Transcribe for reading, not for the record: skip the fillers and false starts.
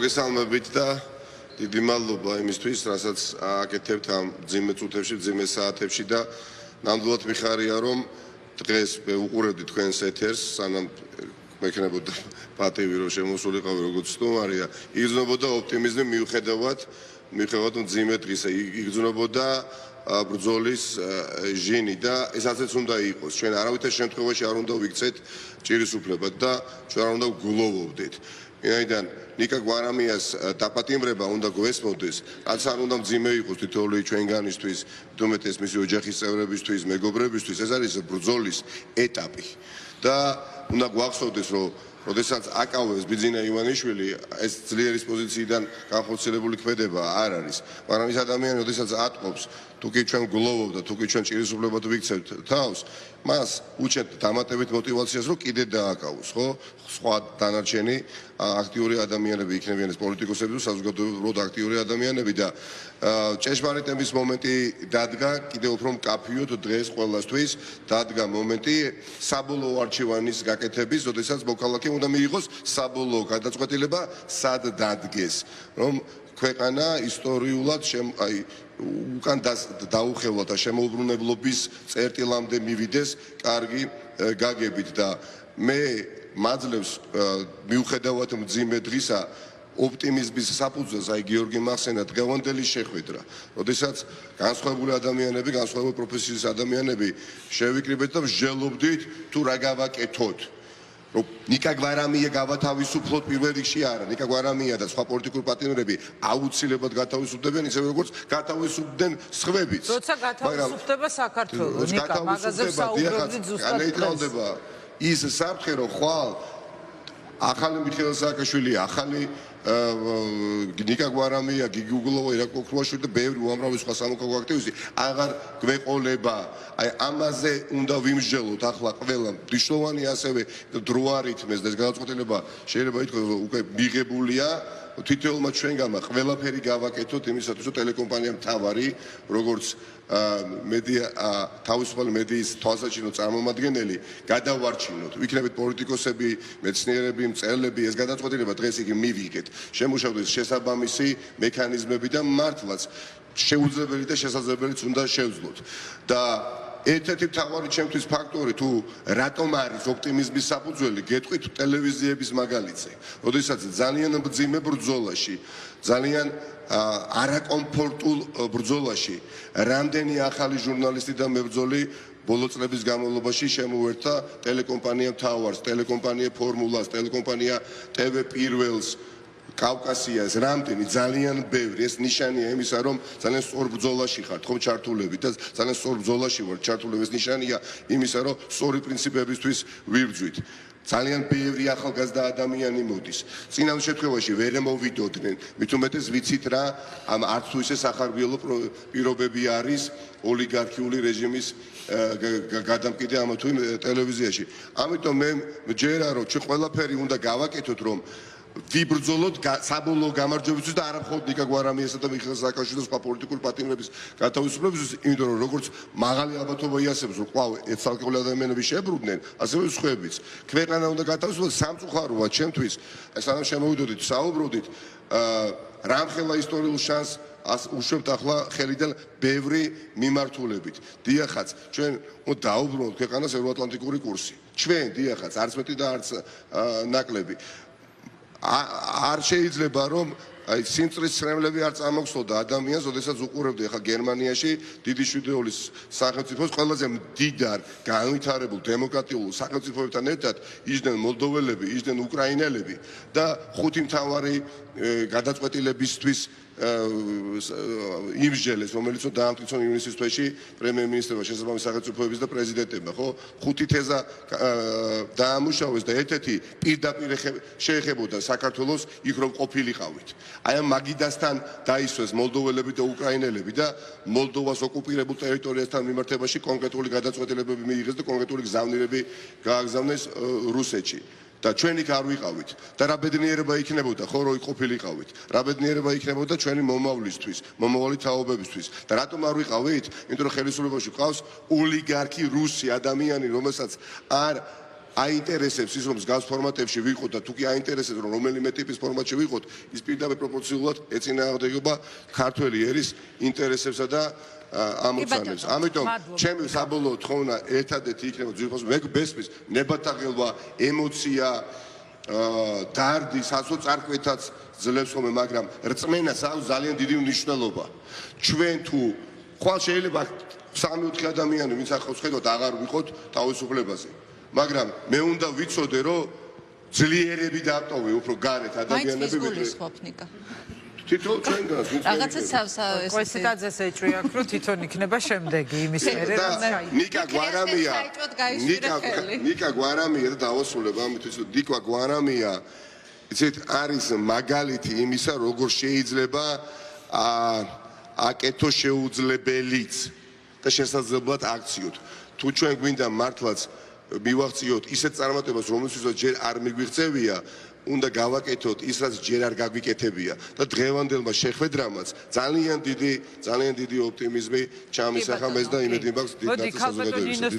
მოგესალმებით და დიდი მადლობა იმისთვის, რასაც აკეთებთ ამ ძიმე წუთებში, ძიმე საათებში და ნამდვილად მიხარია, რომ დღეს მე უყურებდი თქვენს ეთერს, სანამ მექნებოდა პატივი რომ შემოსულიყავი როგორც სტუმარია, იგრძნობოდა ოპტიმიზმი მიუხედავად მძიმე დღისა, იგრძნობოდა ბრძოლის ჟინი და ეს ასეც უნდა იყოს. ჩვენ არავითარ შემთხვევაში არ უნდა ვიქცეთ ჭირისუფლებად და ჩვენ არ უნდა გულოვობდეთ. ვინაიდან ნიკა გვარამიას დაპატიმრება უნდა გვესმოდეს, რაც არ უნდა მძიმე იყოს თითოეული ჩვენგანისთვის, თუმეტეს მისი ოჯახის წევრებისთვის, მეგობრებისთვის, ეს არის ბრძოლის ეტაპი. და უნდა გვახსოვდეს, რომ როდესაც აკავებს ბიძინა ივანიშვილი, ეს ძლიერის პოზიციიდან განხორციელებული ქმედება არ არის. მაგრამ ის ადამიანი, როდესაც ატყობს, თუ კი ჩვენ გულოვობ და თუ კი ჩვენ ჭირისუფლებად ვიქცევთ თავს, მას უჩენთ დამატებით мотиваციას, რომ კიდე დააკავოს, ხო? სხვა დანარჩენი აქტიური ადამიანები იქნებიან ეს პოლიტიკოსები, საზოგადოებრივად აქტიური ადამიანები და ჭეშმარიტების მომენტი დადგა კიდევ უფრო მკაფიოდ დღეს ყველასთვის დადგა მომენტი საბოლოო არჩევანის გაკეთების, როდესაც მოქალაქე უნდა მიიღოს საბოლოო გადაწყვეტილება სად დადგეს, რომ ქვეყანა ისტორიულად უკან დაუხევლად და შემოუბრუნებლობის წერტილამდე მივიდეს კარგი გაგებით და მე მაძლევს მიუხედავად მძიმე დღისა ოპტიმიზმის საფუძველს აი გიორგი მახსენა დღევანდელი შეხვედრა, როდესაც განსხვავებული ადამიანები, განსხვავებული პროფესიის ადამიანები შევიკრიბეთ და მსჯელობდით თუ რა გავაკეთოთ. რომ ნიკა გვარამია გავათავისუფლოთ პირველ რიგში არა, ნიკა გვარამია და სხვა პოლიტიკური პარტნიორები აუცილებლად გათავისუფლდებიან ისე როგორც გათავისუფლდნენ სხვებიც. როცა გათავისუფლდება საქართველო, ნიკა მაგაზე საუბრობთ ზუსტად. ის საფრთხე რომ ხვალ ახალი მიხეილ სააკაშვილი, ახალი ნიკა გვარამია, გიგი უგულოვა, ირაკლი ოქრუაშვილი და ბევრი უამრავი სხვა სამოქალაქო აქტივისტი აღარ გვეყოლება. აი ამაზე უნდა ვიმსჯელოთ ახლა ყველა მნიშვნელოვანი ასევე დრო არ ითმეს და ეს გადაწყვეტილება შეიძლება ითქვას რომ უკვე მიღებულია თითოეულმა ჩვენგანმა ყველაფერი გავაკეთოთ იმისათვის რომ ტელეკომპანია მთავარი როგორც მედია თავისუფალი მედიის თვალსაჩინო წარმომადგენელი გადავარჩინოთ. ვიქნებით პოლიტიკოსები, მეცნიერები, მწერლები, ეს გადაწყვეტილება დღეს იგი მივიღეთ. შემუშავდეს შესაბამისი მექანიზმები და მართლაც შეუძლებელი და შესაძლებელიც უნდა შევძლოთ. და ერთ-ერთი მთავარი ჩემთვის ფაქტორი თუ რატომ არის ოპტიმიზმის საფუძველი, გეტყვით ტელევიზიების მაგალითზე. როდესაც ძალიან მძიმე ბრძოლაში, ძალიან არაკომფორტულ ბრძოლაში, რამდენი ახალი ჟურნალისტი და მებრძოლი ბოლო წლების განმავლობაში შემოერთა ტელეკომპანია მთავარს, ტელეკომპანია ფორმულას, ტელეკომპანია TV პირველს, კავკასიას, რამდენი ძალიან ბევრი, ეს ნიშანია იმისა, რომ ძალიან სწორ ბრძოლაში ხართ, ხომ ჩართულები და ძალიან სწორ ბრძოლაში ვართ ჩართულები, ეს ნიშანია იმისა, რომ სწორი პრინციპებისთვის ვიბრძვით. ძალიან ბევრი ახალგაზრდა ადამიანი მოდის. წინა შემთხვევაში ვერ მოვიდოდნენ, მით უმეტეს ვიცით რა, არც თუ ისე სახარბიელო პირობები არის ოლიგარქიული რეჟიმის გადამყიდე ამა თუ იმ ტელევიზიაში. ამიტომ მე მჯერა რომ ჩვენ ყველაფერი უნდა გავაკეთოთ, რომ ვიბრძოლოთ საბოლოო გამარჯვებისთვის და არა მხოლოდ ნიკა გვარამიასა და მიხეილ სააკაშვილის და სხვა პოლიტიკური პარტნიორების გათავისუფლებისთვის, იმიტომ რომ როგორც მაღალი ალბათობა იასებს, რომ ყავ ეცალკეული ადამიანები შებრუნდნენ, ასევე სხვაებიც. ქვეყანა უნდა გათავისუფლდეს სამწუხაროა ჩემთვის, სანამ შემოვიდოდით, საუბრობდით, რამხელა ისტორიულ შანსს უშვებთ ახლა ხელიდან ბევრი მიმართულებით. დიახაც, ჩვენ დაუბრუნოთ ქვეყანას ევროატლანტიკური კურსი. ჩვენ დიახაც, არც მეტი და არც ნაკლები. არ შეიძლება რომ აი სიმწრის ცრემლები არ წამოგსვლოდა ადამიანს, როდესაც უყურებდი ახლა გერმანიაში დიდი შვიდეულის სახელმწიფოს ყველაზე მდიდარ განვითარებულ დემოკრატიულ სახელმწიფოებთან ერთად იჯდნენ მოლდოველები, იჯდნენ უკრაინელები და ხუთი მთავარი გადაწყვეტილებისთვის იმსჯელეს, რომელიც დაამტკიცონ ივნისის თვეში პრემიერ-მინისტრმა, შესაბამის სახელმწიფოების და პრეზიდენტებმა, ხო? ხუთი თეზა დაამუშავეს და ერთ-ერთი პირდაპირ შეეხებოდა საქართველოს იქ რომ ყოფილიყავით. აი ამ მაგიდასთან დაისვეს მოლდოველები და უკრაინელები და მოლდოვას ოკუპირებულ ტერიტორიასთან მიმართებაში კონკრეტული გადაწყვეტილებები მიიღეს და კონკრეტული გზავნილები გააგზავნეს რუსეთში. და ჩვენ იქ არ ვიყავით და რა ბედნიერება იქნებოდა ხო რომ ყოფილიყავით, რა ბედნიერება იქნებოდა ჩვენი მომავლისთვის, მომავალი თაობებისთვის და რატომ არ ვიყავით? იმიტომ რომ ხელისუფლებაში ყავს ოლიგარქი რუსი ადამიანი, რომელსაც არ აინტერესებს ის რომ მსგავს ფორმატებში ვიყოთ და თუ კი აინტერესებს რომ რომელიმე ტიპის ფორმატში ვიყოთ, ის პირდაპირ პროპორციულად ეწინააღმდეგება ქართველი ერის ინტერესებსა და ამოცანებს. ამიტომ ჩემი საბოლოო თხოვნა ერთადერთი იქნება ძირფას მე გესმის ნებათაღელვა, ემოცია, დარდი, საზოწარკვეთაც ძლევს ხოლმე, მაგრამ რწმენას აქვს ძალიან დიდი მნიშვნელობა. ჩვენ თუ ხვალ შეიძლება 3-4 ადამიანი ვინც ახავს ხედავთ აღარ ვიყოთ თავისუფლებაზე. მაგრამ მე უნდა ვიცოდე რომ ძლიერები დატოვე უფრო გარეთ ადამიანები ვიდრე თითო ჩვენგანს რაღაცა კვესიტაძეს ეჭვია რომ თვითონ იქნება შემდეგი იმის მერე ნიკა გვარამია და დავასრულებ ამით ვიცით ნიკა გვარამია იცით არის მაგალითი იმისა როგორ შეიძლება აკეთო შეუძლებელიც და შესაძლებლად აქციოთ თუ ჩვენ გვინდა მართლაც მივახციოთ ისეთ წარმატებას რომელსაც ჯერ არ მიგვიღწევია უნდა გავაკეთოთ ის რაც ჯერ არ გაგვიკეთებია და დღევანდელმა შეხვედრამაც ძალიან დიდი ოპტიმიზმი ჩამისახა მეც და იმედი მაქვს დიდ გაწესებულებებს